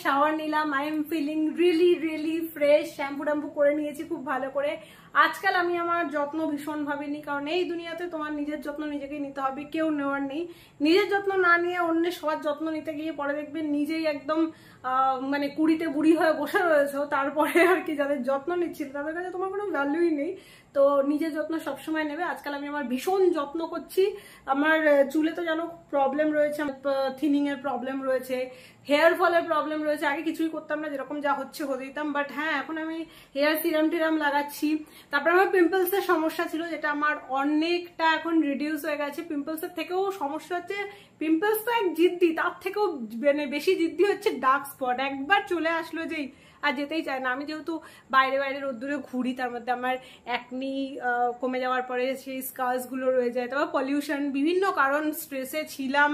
Shower নিলাম। I am feeling really fresh. Shampoo ট্যাম্পু করে নিয়েছি খুব ভালো করে। আজকাল আমি আমার যত্ন ভীষণ ভাবিনি, কারণ এই দুনিয়াতে তোমার নিজের যত্ন নিজেকেই নিতে হবে, কেউ নেওয়ার নেই। নিজের যত্ন না নিয়ে অন্যের সবার যত্ন নিতে গিয়ে পরে দেখবে নিজেই একদম মানে কুড়িতে বুড়ি হয়ে বসে রয়েছে। তারপরে আর কি যাদের যত্ন নিচ্ছিল তাদের কাছে তোমার কোনো ভ্যালুই নেই। তো নিজের যত্ন সবসময় নেবে। আজকাল আমি আমার ভীষণ যত্ন করছি। আমার চুলে তো জানো প্রবলেম রয়েছে, থিনিং এর প্রবলেম রয়েছে, হেয়ার ফলের প্রবলেম রয়েছে। আগে কিছুই করতাম না, যেরকম যা হচ্ছে হতে দিতাম, বাট হ্যাঁ এখন আমি হেয়ার সিরাম টিরাম লাগাচ্ছি। তারপর আমার পিম্পলস এর সমস্যা ছিল, যেটা আমার অনেকটা এখন রিডিউস হয়ে গেছে। পিম্পলস এর থেকেও সমস্যা হচ্ছে, পিম্পলস তো এক জিদ্দি, তার থেকেও মানে বেশি জিদ্দি হচ্ছে ডার্ক স্পট। একবার চলে আসলো যেই আর যেতেই চায় না। আমি যেহেতু বাইরে রোদ্দুরে ঘুরি, তার মধ্যে আমার একনি কমে যাওয়ার পরে সেই স্কার্স গুলো রয়ে যায়। তারপর পলিউশন, বিভিন্ন কারণ, স্ট্রেসে ছিলাম,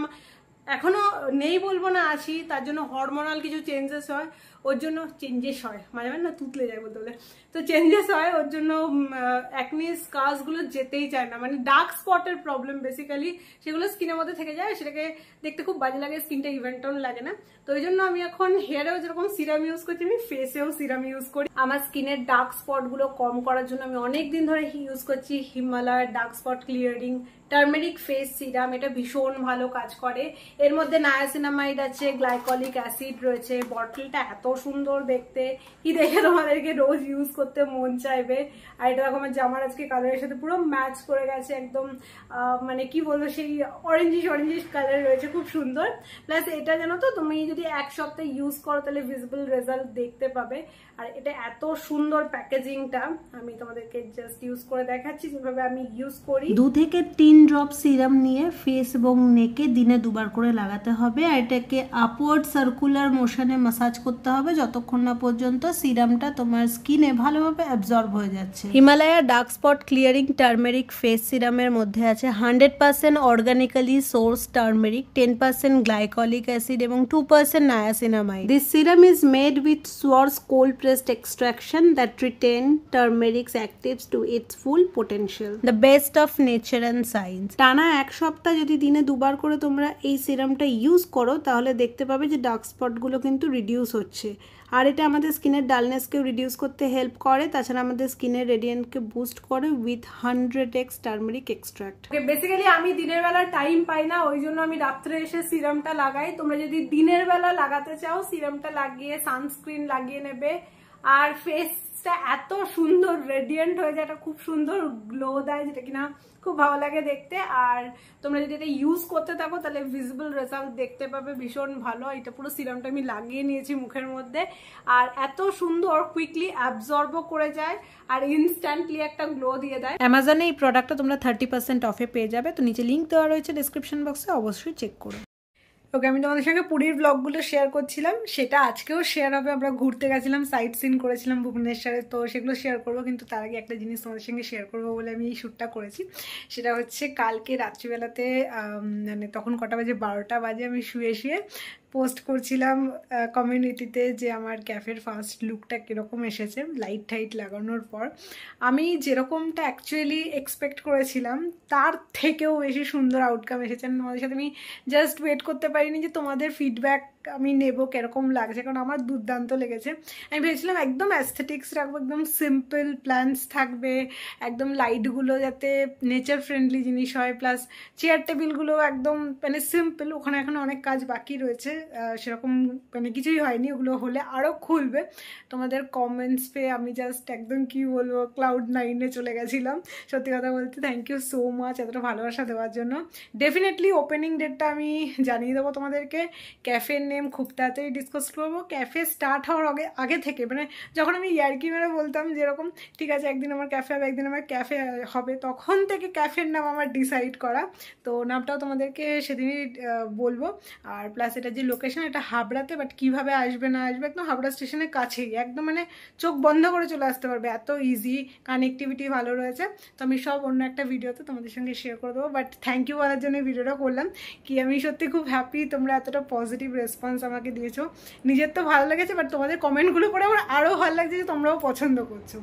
এখনো নেই বলবো না, আছি। তার জন্য হরমোনাল কিছু চেঞ্জেস হয়, ওর জন্য চেঞ্জেস হয়, মাঝে মাঝে না তুতলে যায় বলতে বলে, তো চেঞ্জেস হয়। ওর জন্য একনি স্কার্স গুলো যেতেই চায় না, মানে ডার্ক স্পটের প্রবলেম বেসিক্যালি, সেগুলো স্কিনের মধ্যে থেকে যায়। সেটাকে দেখতে খুব বাজে লাগে, স্কিনটা ইভেন টোন লাগে না। তো ওই জন্য আমি এখন হেয়ারেও যেরকম সিরাম ইউজ করছি, আমি ফেসেও সিরাম ইউজ করি। আমার স্কিনের ডার্ক স্পট গুলো কম করার জন্য আমি অনেকদিন ধরে ইউজ করছি হিমালয়ের dark spot clearing turmeric face serum. এটা ভীষণ ভালো কাজ করে। এর মধ্যে নায়াসিনামাইড আছে, গ্লাইকলিক অ্যাসিড রয়েছে। বটলটা এত সুন্দর দেখতে, কি দেখে তোমাদেরকে রোজ ইউজ করতে মন চাইবে। আর এটা দেখো আমার জামার আজকে কালারের সাথে পুরো ম্যাচ করে গেছে, একদম মানে কি বলবো, সেই অরেঞ্জিশ কালার রয়েছে, খুব সুন্দর। প্লাস এটা জানো তো, তুমি যদি এক সপ্তাহ ইউজ করো তাহলে ভিজিবল রেজাল্ট দেখতে পাবে। আর এটা এত সুন্দর প্যাকেজিংটা, আমি তোমাদেরকে জাস্ট ইউজ করে দেখাচ্ছি যেভাবে আমি ইউজ করি। 2 থেকে 3 ড্রপ সিরাম নিয়ে ফেস এবং নেকে দিনে 2 বার করে লাগাতে হবে। আর এটাকে আপওয়ার্ড সার্কুলার মোশনে ম্যাসাজ করতে হবে যতক্ষণ না পর্যন্ত সিরামটা তোমার স্কিনে ভালোভাবে অ্যাবজর্ব হয়ে যাচ্ছে। Himalaya dark spot clearing turmeric face সিরামের মধ্যে আছে 100% organically source turmeric, 10% glycolic acid এবং 2% niacinamide. This serum is made with সোয়ার্স cold pressed extraction that retain turmeric's actives to its full potential. The best of nature and science. টানা এক সপ্তাহ যদি দিনে 2 বার করে তোমরা এই সিরামটা ইউজ করো, তাহলে দেখতে পাবে যে ডার্ক স্পটগুলো কিন্তু রিডিউস হচ্ছে। আর এটা আমাদের স্কিনের ডালনেসকেও রিডিউস করতে হেল্প করে। তাছাড়া আমাদের স্কিনের রেডিয়েন্টকে বুস্ট করে with 100x turmeric extract. Basically আমি দিনের বেলা টাইম পাই না, ওই জন্য আমি রাত্রে এসে সিরামটা লাগাই। তোমরা যদি দিনের বেলা লাগাতে চাও, সিরামটা লাগিয়ে সানস্ক্রিন লাগিয়ে নেবে। আর ফেসটা এত সুন্দর রেডিয়েন্ট হয়ে যায়, এটা খুব সুন্দর গ্লো দেয়, যেটা কিনা খুব ভালো লাগে দেখতে। আর তোমরা যদি এটা ইউজ করতে থাকো তাহলে ভিজিবল রেজাল্ট দেখতে পাবে, ভীষণ ভালো। এটা পুরো সিরামটা আমি লাগিয়ে নিয়েছি মুখের মধ্যে, আর এত সুন্দর কুইকলি অ্যাবজর্বও করে যায় আর ইনস্ট্যান্টলি একটা গ্লো দিয়ে দেয়। অ্যামাজনে এই প্রোডাক্টটা তোমরা 30% অফে পেয়ে যাবে। তো নিচে লিঙ্ক দেওয়া রয়েছে ডিসক্রিপশন বক্সে, অবশ্যই চেক করো। ওকে, আমি তোমাদের সঙ্গে পুরীর ব্লগগুলো শেয়ার করছিলাম, সেটা আজকেও শেয়ার হবে। আমরা ঘুরতে গেছিলাম, সাইট সিন করেছিলাম ভুবনেশ্বরে, তো সেগুলো শেয়ার করবো। কিন্তু তার আগে একটা জিনিস তোমাদের সঙ্গে শেয়ার করবো বলে আমি এই শ্যুটটা করেছি। সেটা হচ্ছে কালকে রাত্রিবেলাতে, মানে তখন কটা বাজে, 12টা বাজে, আমি শুয়ে পোস্ট করছিলাম কমিউনিটিতে যে আমার ক্যাফের ফার্স্ট লুকটা কীরকম এসেছে লাইট টাইট লাগানোর পর। আমি যেরকমটা অ্যাকচুয়ালি এক্সপেক্ট করেছিলাম তার থেকেও বেশি সুন্দর আউটকাম এসেছে। তোমাদের সাথে আমি জাস্ট ওয়েট করতে পারিনি যে তোমাদের ফিডব্যাক আমি নেবো কিরকম লাগছে, কারণ আমার দুর্দান্ত লেগেছে। আমি ভেবেছিলাম একদম অ্যাস্থেটিক্স রাখবো, একদম সিম্পল প্ল্যান্স থাকবে, একদম লাইটগুলো যাতে নেচার ফ্রেন্ডলি জিনিস হয়, প্লাস চেয়ার টেবিলগুলো একদম মানে সিম্পল। ওখানে এখন অনেক কাজ বাকি রয়েছে, সেরকম মানে কিছুই হয়নি, ওগুলো হলে আরও খুলবে। তোমাদের কমেন্টস পেয়ে আমি জাস্ট একদম কি বলবো, ক্লাউড 9-এ চলে গেছিলাম। সত্যি কথা বলতে থ্যাংক ইউ সো মাচ এতটা ভালোবাসা দেওয়ার জন্য। ডেফিনেটলি ওপেনিং ডেটটা আমি জানিয়ে দেবো তোমাদেরকে। ক্যাফের নেম খুব তাড়াতাড়ি ডিসকাস করবো। ক্যাফে স্টার্ট হওয়ার আগে থেকে, মানে যখন আমি ইয়ার্কি মেরে বলতাম যেরকম ঠিক আছে একদিন আমার ক্যাফে হবে, একদিন আমার ক্যাফে হবে, তখন থেকে ক্যাফের নাম আমার ডিসাইড করা। তো নামটাও তোমাদেরকে সেদিনই বলবো। আর প্লাস এটা যে লোকেশন, এটা হাবড়াতে, বাট কিভাবে আসবে না আসবে, একদম হাবড়া স্টেশনের কাছেই, একদম মানে চোখ বন্ধ করে চলে আসতে পারবে, এত ইজি, কানেক্টিভিটি ভালো রয়েছে। তো আমি সব অন্য একটা ভিডিওতে তোমাদের সঙ্গে শেয়ার করে দেবো। বাট থ্যাংক ইউ বলার জন্য ভিডিওটা করলাম। কি আমি সত্যি খুব হ্যাপি তোমরা এতটা পজিটিভ রেসপন্স আমাকে দিয়েছো। নিজের তো ভালো লেগেছে, বাট তোমাদের কমেন্টগুলো পড়ে আমার আরও ভালো লাগছে যে তোমরাও পছন্দ করছো।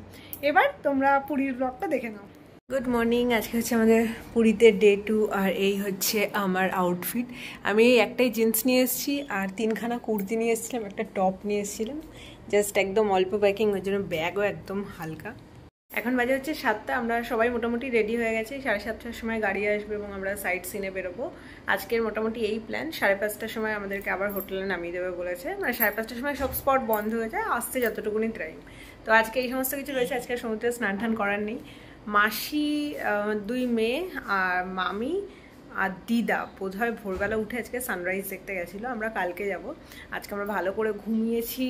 এবার তোমরা পুরীর ব্লগটা দেখে নাও। Good morning. আজকে হচ্ছে আমাদের পুরীতে ডে 2 আর এই হচ্ছে আমার আউটফিট। আমি একটাই জিন্স নিয়ে এসেছি আর 3খানা কুর্তি নিয়ে এসেছিলাম, একটা টপ নিয়ে এসেছিলাম, জাস্ট একদম অল্প প্যাকিং, ওই জন্য ব্যাগও একদম হালকা। এখন বাজে হচ্ছে 7টা, আমরা সবাই মোটামুটি রেডি হয়ে গেছি। 7:30টার সময় গাড়ি আসবে এবং আমরা সাইট সিনে বেরোবো। আজকের মোটামুটি এই প্ল্যান। 5:30টার সময় আমাদেরকে আবার হোটেলে নামিয়ে দেবে বলেছে, মানে 5:30টার সময় সব স্পট বন্ধ হয়ে যায়, আসতে যতটুকুনি টাইম। তো আজকে এই সমস্ত কিছু রয়েছে। আজকে সমুদ্রে স্নান টান করার নেই। মাসি, 2 মেয়ে আর মামি আর দিদা বোধহয় ভোরবেলা উঠে আজকে সানরাইজ দেখতে গেছিলো। আমরা কালকে যাব। আজকে আমরা ভালো করে ঘুমিয়েছি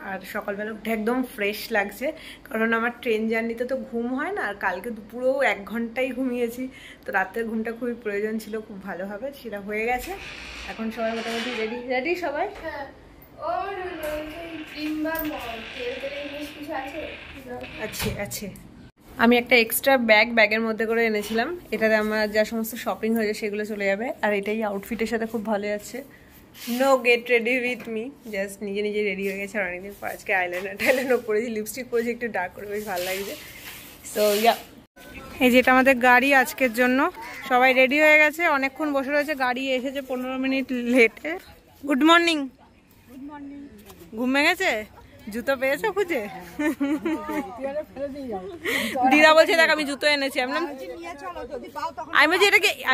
আর সকালবেলা উঠে একদম ফ্রেশ লাগছে, কারণ আমার ট্রেন জার্নিতে তো ঘুম হয় না। আর কালকে দুপুরেও 1 ঘন্টাই ঘুমিয়েছি, তো রাতের ঘুমটা খুবই প্রয়োজন ছিল, খুব ভালোভাবে সেটা হয়ে গেছে। এখন সবাই মোটামুটি রেডি রেডি সবাই। আছে আছে। আমি একটা এক্সট্রা ব্যাগের মধ্যে করে এনেছিলাম, এটাতে আমার যা সমস্ত শপিং হয়েছে সেগুলো চলে যাবে। আর এটাই আউটফিটের সাথে খুব ভালো যাচ্ছে। No get ready with me, just নিজে নিজে রেডি হয়ে গেছে। আর অনেকদিন পর আজকে আইলাইনার পরেছি, লিপস্টিক পরেছি একটু ডার্ক করে, বেশ ভালো লাগছে। সো ইয়া, এই যেটা আমাদের গাড়ি আজকের জন্য। সবাই রেডি হয়ে গেছে, অনেকক্ষণ বসে রয়েছে, গাড়ি এসেছে 15 মিনিট লেটে। Good morning. Good morning. ঘুমে গেছে? জুতো পেয়েছো খুঁজে? দিদা বলছে দেখ আমি জুতো এনেছি। আমি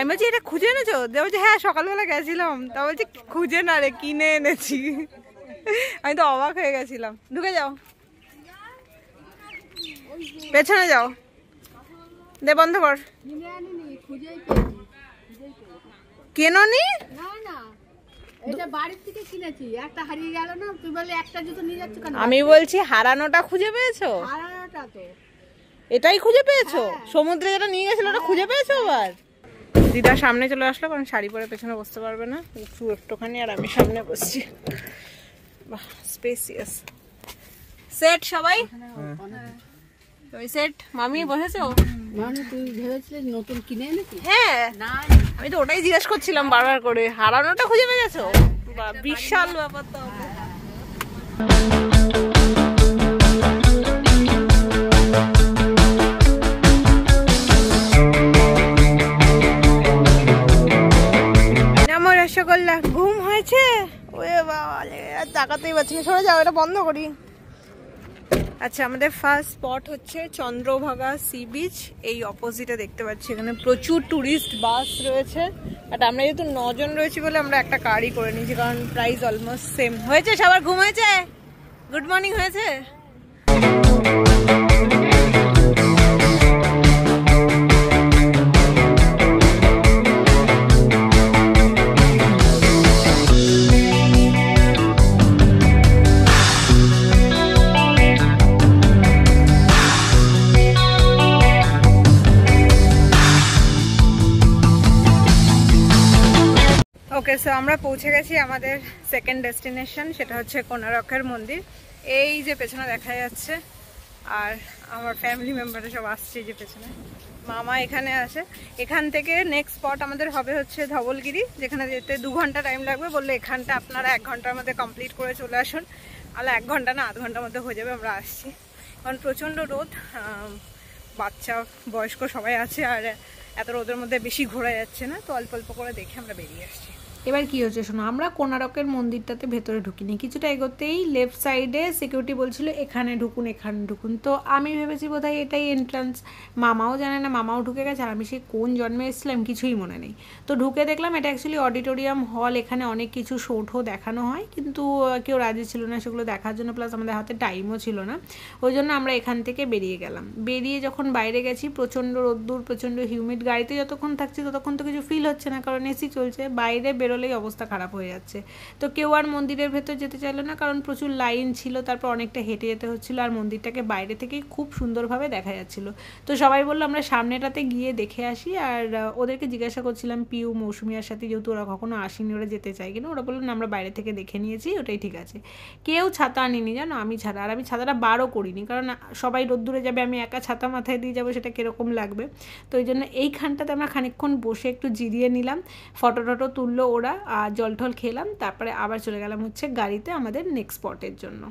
বলছি এটা খুঁজে এনেছো? দেখ বলছে হ্যাঁ সকালবেলা গেছিলাম। তা বলছি খুঁজে না রে, কিনে এনেছি। আমি তো অবাক হয়ে গেছিলাম। ঢুকে যাও, পেছনে যাও, দে বন্ধ কর। কেন নি? আমি বলছি হারানোটা খুঁজে পেয়েছো? এটাই খুঁজে পেয়েছো? সমুদ্রে যেটা নিয়ে গেছিল ওটা খুঁজে পেয়েছো? আবার দিদা সামনে চলে আসলো, কারণ শাড়ি পরে পেছনে বসতে পারবে না, একটুখানি। আর আমি সামনে বসছি। বাহ, স্পেসিয়াস। সেট সবাই? সেট। মামি বসেছো? নতুন কিনে এনেছি? হ্যাঁ, আমি তো ওটাই জিজ্ঞেস করছিলাম বারবার করে। হারানোটা খুঁজে পেয়েছো? বিশাল ব্যাপার তো। রসগোল্লা। ঘুম হয়েছে? ওরে বাবা, তাকাতেই পারছি না। সরে যাও, এটা বন্ধ করি। আচ্ছা, আমাদের ফার্স্ট স্পট হচ্ছে চন্দ্রভাগা সি বিচ। এই অপোজিটে দেখতে পাচ্ছি, এখানে প্রচুর ট্যুরিস্ট বাস রয়েছে। বাট আমরা যেহেতু 9 জন রয়েছি বলে আমরা একটা কারই করে নিয়েছি, কারণ প্রাইস অলমোস্ট সেম। হয়েছে? সবার ঘুম হয়েছে? গুড মর্নিং হয়েছে? ওকে, সো আমরা পৌঁছে গেছি আমাদের সেকেন্ড ডেস্টিনেশন, সেটা হচ্ছে কোনারকের মন্দির। এই যে পেছনে দেখা যাচ্ছে, আর আমার ফ্যামিলি মেম্বাররা সব আসছে যে পেছনে। মামা এখানে আছে। এখান থেকে নেক্সট স্পট আমাদের হবে হচ্ছে ধবলগিরি, যেখানে যেতে 2 ঘন্টা টাইম লাগবে। বললে এখানটা আপনারা 1 ঘন্টার মধ্যে কমপ্লিট করে চলে আসুন। আলো 1 ঘন্টা না, আধ ঘন্টার মধ্যে হয়ে যাবে। আমরা আসছি, কারণ প্রচণ্ড রোদ, বাচ্চা বয়স্ক সবাই আছে, আর এত রোদের মধ্যে বেশি ঘোরা যাচ্ছে না, তো অল্প অল্প করে দেখে আমরা বেরিয়ে আসছি। এবার কি হচ্ছে শোনো, আমরা কোনারকের মন্দিরটাতে ভেতরে ঢুকিনি। কিছুটা এগোতেই লেফট সাইডে সিকিউরিটি বলছিল এখানে ঢুকুন, এখানে ঢুকুন। তো আমি ভেবেছি বোধহয় এটাই এন্ট্রান্স। মামাও জানে না, মামাও ঢুকে গেছে। আর আমি সেই কোন জন্মে এসেছিলাম কিছুই মনে নেই। তো ঢুকে দেখলাম এটা অ্যাকচুয়ালি অডিটোরিয়াম হল। এখানে অনেক কিছু শো ঠো দেখানো হয়, কিন্তু কেউ রাজি ছিল না সেগুলো দেখার জন্য, প্লাস আমাদের হাতে টাইমও ছিল না। ওই জন্য আমরা এখান থেকে বেরিয়ে গেলাম। বেরিয়ে যখন বাইরে গেছি, প্রচণ্ড রোদ্দুর, প্রচণ্ড হিউমিড। গাড়িতে যতক্ষণ থাকছি ততক্ষণ তো কিছু ফিল হচ্ছে না, কারণ এসি চলছে। বাইরে বেরোলেই অবস্থা খারাপ হয়ে যাচ্ছে। তো কেউ আর মন্দিরের ভেতর যেতে চাইলো না, কারণ প্রচুর লাইন ছিল, তারপর অনেকটা হেঁটে যেতে হচ্ছিলো। আর মন্দিরটাকে বাইরে থেকেই খুব সুন্দরভাবে দেখা যাচ্ছিল। তো সবাই বললো আমরা সামনেটাতে গিয়ে দেখে আসি। আর ওদেরকে জিজ্ঞাসা করছিলাম, পিউ মৌসুমিয়ার সাথে, যেহেতু ওরা কখনো আসেনি, ওরা যেতে চাই কিনা। ওরা বললো না, আমরা বাইরে থেকে দেখে নিয়েছি, ওটাই ঠিক আছে। কেউ ছাতা আনিনি জানো, আমি ছাড়া। আর আমি ছাতাটা বারও করিনি, কারণ সবাই রোদ্দুরে যাবে, আমি একা ছাতা মাথায় দিয়ে যাবো, সেটা কীরকম লাগবে। তো ওই জন্য এইখানটাতে আমরা খানিকক্ষণ বসে একটু জিরিয়ে নিলাম, ফটো টটো তুললো ওরা, আর জল টল খেলাম। তারপরে আবার চলে গেলাম হচ্ছে গাড়িতে আমাদের নেক্সট স্পটের জন্য।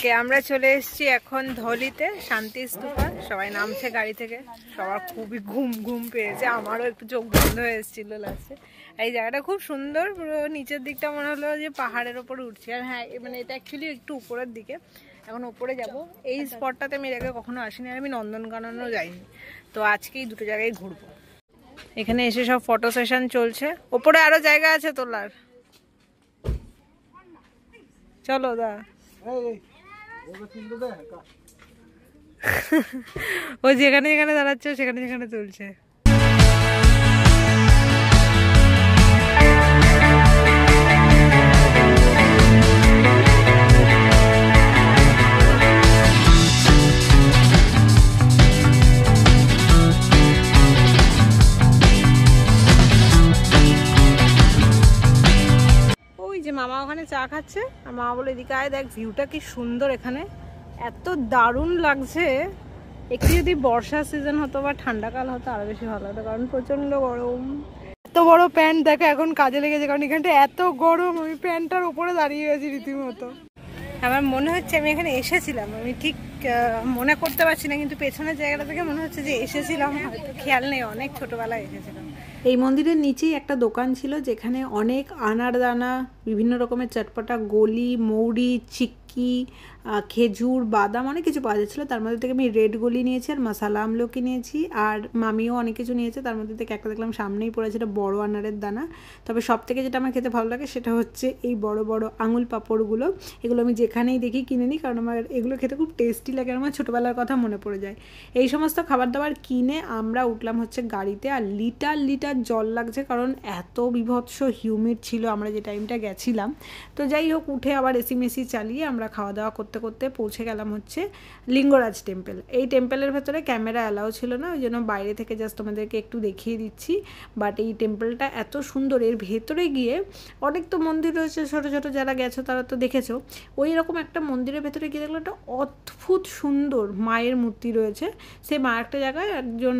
ওকে, আমরা চলে এসেছি এখন ধলিতে শান্তি স্তূপা। সবাই নামছে গাড়ি থেকে, সবার খুবই ঘুম ঘুম পেয়েছে, আমারও একটু চোখ বন্ধ হয়ে এসেছিল লাস্টে। এই জায়গাটা খুব সুন্দর, পুরো নিচের দিকটা মনে হলো যে পাহাড়ের ওপরে উঠছি। আর হ্যাঁ, মানে এটা অ্যাকচুয়ালি একটু উপরের দিকে, এখন উপরে যাব। এই স্পটটাতে আমি এর আগে কখনো আসিনি, আর আমি নন্দনকাননও যাইনি, তো আজকেই দুটো জায়গায় ঘুরবো। এখানে এসে সব ফটো সেশন চলছে, ওপরে আরো জায়গা আছে তোলার। চলো দা, ও যেখানে যেখানে দাঁড়াচ্ছে সেখানে সেখানে তুলছে। যে মামা ওখানে চা খাচ্ছে, আর মামা বলে এদিকে আয় দেখ ভিউটা কি সুন্দর, এখানে এত দারুণ লাগছে। একটু যদি বর্ষা সিজন হতো বা ঠান্ডাকাল হতো আরো বেশি ভালো হতো, কারণ প্রচন্ড গরম। এত বড় প্যান্ট দেখো এখন কাজে লেগেছে, কারণ এখানটা এত গরম, আমি প্যান্টটার উপরে দাঁড়িয়ে গেছি রীতিমতো। আমার মনে হচ্ছে আমি এখানে এসেছিলাম, আমি ঠিক মনে করতে পারছি না, কিন্তু পেছনের জায়গাটা থেকে মনে হচ্ছে যে এসেছিলাম, হয়তো খেয়াল নেই, অনেক ছোটবেলায় এসেছিলাম। এই মন্দিরের নিচেই একটা দোকান ছিল যেখানে অনেক আনারদানা, বিভিন্ন রকমের চটপটা গলি, মৌরি, চিক্কি, খেজুর, বাদাম, অনেক কিছু পাওয়া যাচ্ছিলো। তার মধ্যে থেকে আমি রেড গলি নিয়েছি, আর মশালা আমলকি নিয়েছি, আর মামিও অনেক কিছু নিয়েছে। তার মধ্যে থেকে একটা দেখলাম সামনেই পড়েছে বড় আনারের দানা। তবে সব থেকে যেটা আমার খেতে ভালো লাগে সেটা হচ্ছে এই বড় বড় আঙুল পাঁপড়গুলো। এগুলো আমি যেখানেই দেখি কিনে নিই, কারণ আমার এগুলো খেতে খুব টেস্টি লাগে, আমার ছোটোবেলার কথা মনে পড়ে যায়। এই সমস্ত খাবার দাবার কিনে আমরা উঠলাম হচ্ছে গাড়িতে, আর লিটার লিটার জল লাগছে, কারণ এত বিভৎস হিউমিড ছিল আমরা যে টাইমটা গেছিলাম। তো যাই হোক, উঠে আবার এসি মেসি চালিয়ে আমরা খাওয়া দাওয়া করতে করতে পৌঁছে গেলাম হচ্ছে লিঙ্গরাজ টেম্পল। এই টেম্পলের ভেতরে ক্যামেরা অ্যালাউ ছিল না, ওই জন্য বাইরে থেকে জাস্ট তোমাদেরকে একটু দেখিয়ে দিচ্ছি। বাট এই টেম্পলটা এত সুন্দর, এর ভেতরে গিয়ে অনেক তো মন্দির রয়েছে ছোটো ছোটো, যারা গেছো তারা তো দেখেছো। ওই রকম একটা মন্দিরের ভেতরে গিয়ে দেখলো একটা অদ্ভুত সুন্দর মায়ের মূর্তি রয়েছে। সেই মা একটা জায়গায় একজন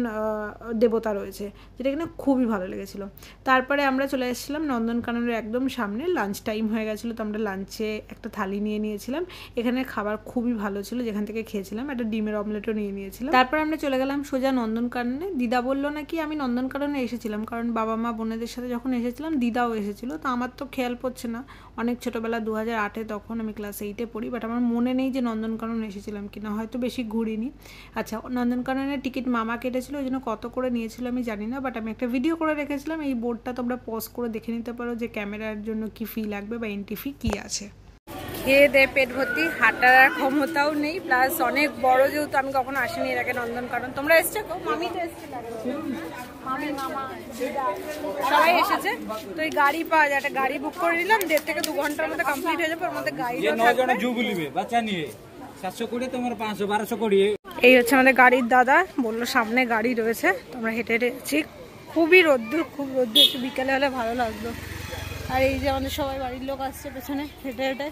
দেবতা রয়েছে, যেটা কিনা খুবই ভালো লেগেছিলো। তারপরে আমরা চলে এসেছিলাম নন্দনকাননের একদম সামনে, লাঞ্চ টাইম হয়ে গেছিলো, তো আমরা লাঞ্চে একটা থালি নিয়ে নিয়েছিলাম। এখানে খাবার খুবই ভালো ছিল, যেখান থেকে খেয়েছিলাম, একটা ডিমের অমলেটও নিয়ে নিয়েছিলাম। তারপর আমরা চলে গেলাম সোজা নন্দনকাননে। দিদা বললো নাকি আমি নন্দনকাননে এসেছিলাম, কারণ বাবা মা বোনেদের সাথে যখন এসেছিলাম দিদাও এসেছিলো, তো আমার তো খেয়াল পড়ছে না, অনেক ছোটোবেলা 2008-এ, তখন আমি ক্লাস 8-এ পড়ি, বাট আমার মনে নেই যে নন্দনকানন এসেছিলাম কিনা, হয়তো বেশি ঘুরিনি। আচ্ছা, নন্দনকাননের টিকিট মামা কেটেছিল, ওই জন্য কত করে নিয়েছিল আমি জানি না, বাট আমি একটা ভিডিও করে রেখেছিলাম, এই বোর্ডটা তোমরা পজ করে দেখে নিতে পারো যে ক্যামেরার জন্য কি ফি লাগবে বা এন্ট্রি ফি কী আছে। খেয়ে দে পেট ভর্তি, হাঁটার ক্ষমতাও নেই, প্লাস অনেক বড়, যেহেতু আমি কখনো আসিনি এর আগে নন্দনকানন। তোমরা এসছো? মামি তো এসছে, মামি, মামা, দিদা সবাই এসেছে। তো এই গাড়ি পাওয়া যায়, একটা গাড়ি বুক করে নিলাম, 1.5 থেকে 2 ঘন্টার মধ্যে কমপ্লিট হয়ে যাবে। ওর মধ্যে গাড়ি এই হচ্ছে আমাদের গাড়ির দাদা, বললো সামনে গাড়ি রয়েছে, তোমরা হেঁটে হেঁটে এসেছি। খুবই রোদ্দুর, খুব রোদ্দুর, একটু বিকালে হলে ভালো লাগতো। আর এই যে আমাদের সবাই বাড়ির লোক আসছে পেছনে হেঁটে হেঁটে।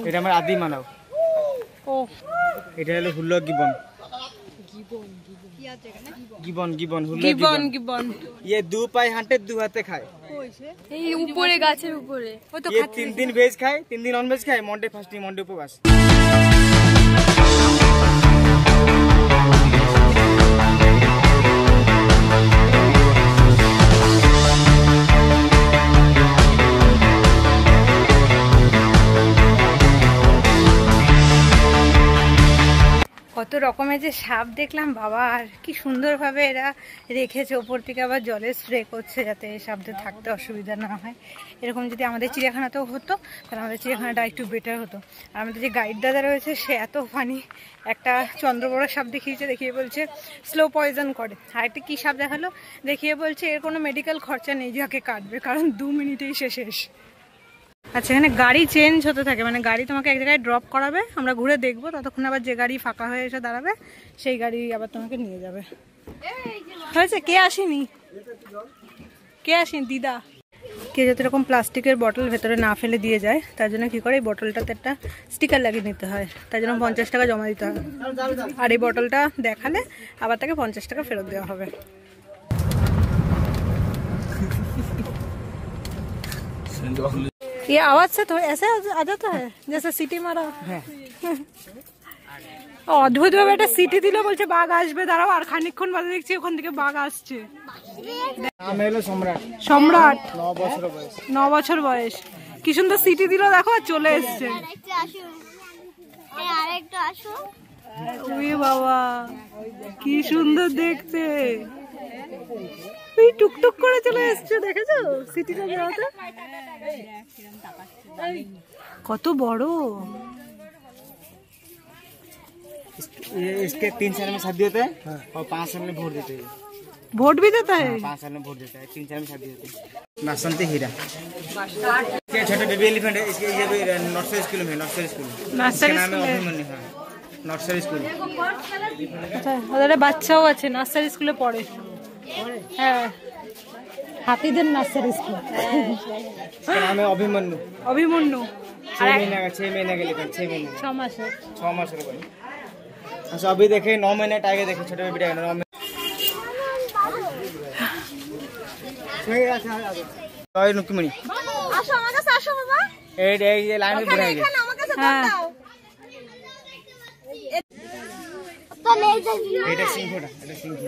এটা আমার আদি মানব। ও, এটা হলো হুল্লো গিবন। গিবন গিবন হুল্লো গিবন গিবন। ये 2 पाए हांटे 2 हाथे खाए। এই উপরে গাছের উপরে। ও তো 3 দিন ভেজ খায়, 3 দিন নন ভেজ খায়, মন্ডে ফাস্টিং, মন্ডে উপবাস। কত রকমের যে সাপ দেখলাম বাবা, আর কি সুন্দরভাবে এরা রেখেছে, ওপর থেকে আবার জলে স্প্রে করছে যাতে সাপদের থাকতে অসুবিধা না হয়। এরকম যদি আমাদের চিড়িয়াখানাতেও হতো তাহলে আমাদের চিড়িয়াখানাটা একটু বেটার হতো। আর আমাদের যে গাইড দাদা রয়েছে সে এত ফানি, একটা চন্দ্রবড়া সাপ দেখিয়েছে, দেখিয়ে বলছে স্লো পয়জন করে। আর একটা কী সাপ দেখালো, দেখিয়ে বলছে এর কোনো মেডিকেল খরচা নেই, যাকে কাটবে, কারণ 2 মিনিটেই শেষ। আচ্ছা, এখানে গাড়ি চেঞ্জ হতে থাকে, মানে গাড়ি তোমাকে এক জায়গায় ড্রপ করাবে, আমরা ঘুরে দেখবো, ততক্ষণ আবার যে গাড়ি ফাঁকা হয়ে এসে দাঁড়াবে সেই গাড়ি আবার তোমাকে নিয়ে যাবে। হয়েছে, কে আসেনি? কে আসেন দিদা কে যাতে এরকম প্লাস্টিকের বটল ভেতরে না ফেলে দিয়ে যায় তার জন্য কি করে এই বটলটাতে একটা স্টিকার লাগিয়ে নিতে হয়, তার জন্য 50 টাকা জমা দিতে হয়। আর এই বটলটা দেখালে আবার তাকে 50 টাকা ফেরত দেওয়া হবে। ये आवाज से तो ऐसे आ जाता है जैसे सिटी मारा। অদ্ভুত ভাবে একটা সিটি দিল, বলছে বাঘ আসবে, দাঁড়াও। আর খানিকক্ষণ বাদে দেখছি ওখান থেকে বাঘ আসছে। নাম হলো সম্রাট। সম্রাট 9 বছর 9 বছর বয়স। কি সুন্দর সিটি দিল দেখো, আর চলে এসছে। ওই বাবা কি সুন্দর দেখতে, তুই টুকটুক করে চলে এসছে, দেখেছো সিটিটা বেরোতে কত বড়। इसके 3 साल में शादी होता है और 5 साल में वोट देते हैं। वोट भी देता है? 5 साल में वोट देता है, 3 साल में शादी होती है। नासंती हीरा ये छोटा बेबी एलिफेंट है, इसके ये भी नर्सरी स्कूल में, नर्सरी स्कूल नर्सरी नाम है अभिमन्यु। हाँ नर्सरी स्कूल। আচ্ছা ওদের বাচ্চাও আছে, নার্সারি স্কুলে পড়ে। হ্যাঁ হাতিদের নার্সারি স্কুল। इसका नाम है अभिमन्यु। अभिमन्यु 6 महीने का एलिफेंट, 6 महीने 6 মাসের। 6 मास का। अच्छा अभी देखे 9 महीने टाइगर देखे, छोटे बेटा 9 महीने। ওই নুকিমণি আসো আমার কাছে আসো বাবা। এই যে লাইন দিয়ে ঘুরে গেছে। আমার কাছে ভোট দাও। তো নেই যাবি। এটা সিংহটা, এটা সিংহ।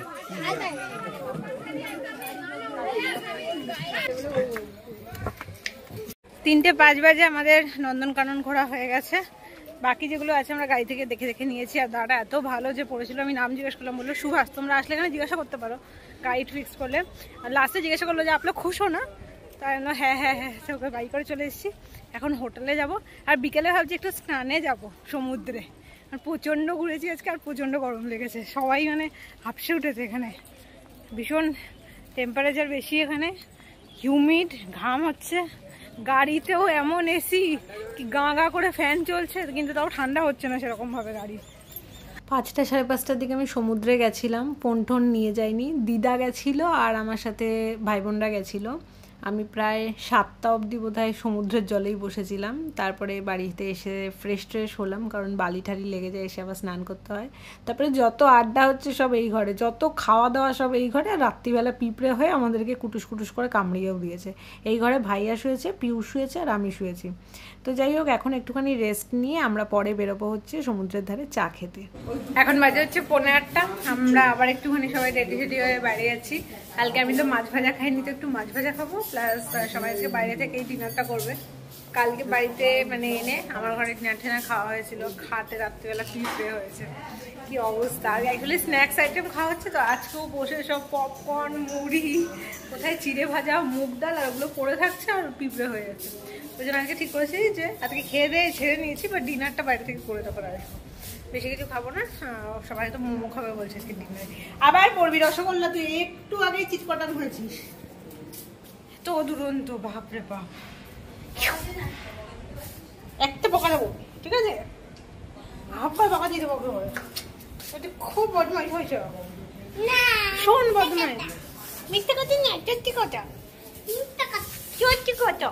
3:05 বাজে আমাদের নন্দনকানন ঘোরা হয়ে গেছে। বাকি যেগুলো আছে আমরা গাড়ি থেকে দেখে দেখে নিয়েছি। আর দাদাটা এত ভালো যে পড়েছিল, আমি নাম জিজ্ঞেস করলাম, বললো সুভাষ, তোমরা আসলে এখানে জিজ্ঞাসা করতে পারো গাইড ফিক্স করলে। আর লাস্টে জিজ্ঞাসা করলো যে আপনি খুশ হো না, তাই জন্য হ্যাঁ হ্যাঁ হ্যাঁ ওকে বাই করে চলে এসেছি। এখন হোটেলে যাব, আর বিকেলে ভাবছি একটু স্নানে যাব সমুদ্রে। আর প্রচণ্ড ঘুরেছি আজকে, আর প্রচণ্ড গরম লেগেছে, সবাই মানে হাঁপসে উঠেছে। এখানে ভীষণ টেম্পারেচার বেশি, এখানে হিউমিড, ঘাম হচ্ছে। গাড়িতেও এমন এসি কি গা গা করে ফ্যান চলছে, কিন্তু তাও ঠান্ডা হচ্ছে না সেরকম ভাবে গাড়ি। 5টা 5:30টার দিকে আমি সমুদ্রে গেছিলাম, ফোন টোন নিয়ে যাইনি। দিদা গেছিলো আর আমার সাথে ভাই বোনরা গেছিলো। আমি প্রায় 7টা অবধি বোধহয় সমুদ্রের জলেই বসেছিলাম। তারপরে বাড়িতে এসে ফ্রেশ হলাম, কারণ বালি ঠালি লেগে যায়, এসে আবার স্নান করতে হয়। তারপরে যত আড্ডা হচ্ছে সব এই ঘরে, যত খাওয়া দাওয়া সব এই ঘরে। আর রাত্রিবেলা পিঁপড়ে হয়ে আমাদেরকে কুটুস করে কামড়িয়েও দিয়েছে। এই ঘরে ভাইয়া শুয়েছে, পিউ শুয়েছে, আর আমি শুয়েছি। তো যাই হোক, এখন একটুখানি রেস্ট নিয়ে আমরা পরে বেরোবো হচ্ছে সমুদ্রের ধারে চা খেতে। এখন বাজে হচ্ছে 8:15। আমরা আবার একটুখানি সবাই রেডি হয়ে বাইরে যাচ্ছি। কালকে আমি তো মাছ ভাজা খাইনি, তো একটু মাছ ভাজা খাবো, প্লাস সবাই আজকে বাইরে থেকেই ডিনারটা করবে। কালকে বাড়িতে মানে এনে আমার ঘরে ডিনার খাওয়া হয়েছিল, খাতে রাত্রিবেলা পিঁপড়ে হয়েছে, কি অবস্থা। আর অ্যাকচুয়ালি স্ন্যাক্স আইটেম খাওয়া হচ্ছে, তো আজকেও বসে সব পপকর্ন, মুড়ি, কোথায় চিড়ে ভাজা, মুগ ডাল, আর ওগুলো পড়ে থাকছে, আর পিঁপড়ে হয়ে যাচ্ছে। ওই জন্য আজকে ঠিক করেছি যে আজকে খেয়ে দিয়ে ছেড়ে নিয়েছি, বা ডিনারটা বাইরে থেকে করে তারপর আসবো। বেশি কিছু খাবো না, সবাই তো মোমো খাবে বলছে আজকে ডিনারে। আবার পড়বি রসগোল্লা, তুই একটু আগেই চিৎপটান হয়েছিস, তো দুরন্ত, বাপরে বাপ। একটা বকা দেবো, ঠিক আছে? আবার বকা দিয়ে দেবো, খুব বদমাইশ হয়েছে। শোন বদমাইশ, মিথ্যে কথা না, সত্যি কথা, সত্যি কথা।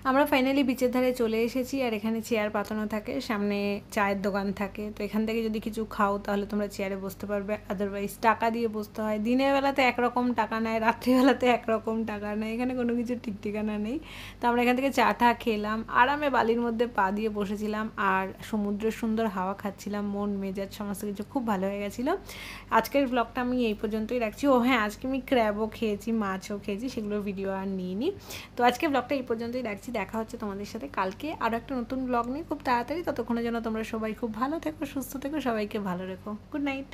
আমরা ফাইনালি বিচের ধারে চলে এসেছি। আর এখানে চেয়ার পাতানো থাকে, সামনে চায়ের দোকান থাকে, তো এখান থেকে যদি কিছু খাও তাহলে তোমরা চেয়ারে বসতে পারবে। আদারওয়াইজ টাকা দিয়ে বসতে হয়। দিনের বেলাতে একরকম টাকা নেয়, রাত্রিবেলাতে একরকম টাকা নেয়, এখানে কোনো কিছু ঠিক ঠিকানা নেই। তো আমরা এখান থেকে চা খেলাম, আরামে বালির মধ্যে পা দিয়ে বসেছিলাম, আর সমুদ্রের সুন্দর হাওয়া খাচ্ছিলাম। মন মেজাজ সমস্ত কিছু খুব ভালো হয়ে গেছিলো। আজকের ব্লগটা আমি এই পর্যন্তই রাখছি। ও হ্যাঁ, আজকে আমি ক্র্যাবও খেয়েছি, মাছও খেয়েছি, সেগুলোর ভিডিও আর নিইনি। তো আজকে ব্লগটা এই পর্যন্তই রাখছি। দেখা হচ্ছে তোমাদের সাথে কালকে আরও একটা নতুন ব্লগ নিয়ে খুব তাড়াতাড়ি। ততক্ষণে যেন তোমরা সবাই খুব ভালো থেকো, সুস্থ থেকো, সবাইকে ভালো রেখো। Good night.